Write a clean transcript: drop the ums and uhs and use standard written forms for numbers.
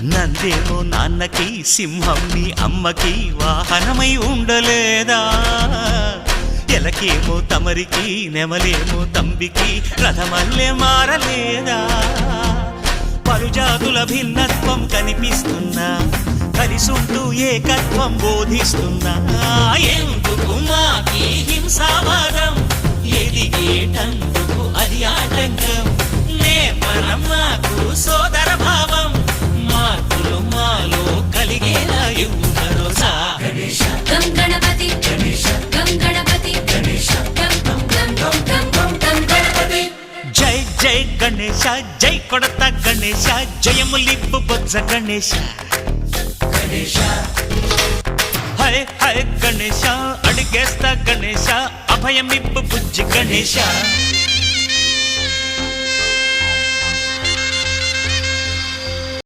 నందేమో నాన్నకి సింహం మీ అమ్మకి వాహనమై ఉండలేదా ఎలకేమో తమరికి నెమలేమో తంబికి రథమల్లే మారలేదా పలుజాతుల భిన్నత్వం కనిపిస్తున్నా కలిసుంటూ ఏకత్వం బోధిస్తున్నా ఎందుకు మాకి హింసావాదం ఎదిగేటందుకు అది ఆటంకం నేపరం మాకు సోదర భావం మార్పులు మాలో కలిగేలా ఇవ్వు భరోసా గం గణపతి గం గణపతి గం గం గం గం గం గం గణపతి జై జై గణేశ జై కొడత గణేశ జయములిప్పు బొజ్జ గణేశ హై హై గణేశ అడిగేస్తా గణేశ అభయమిప్పు బుజ్జి గణేశ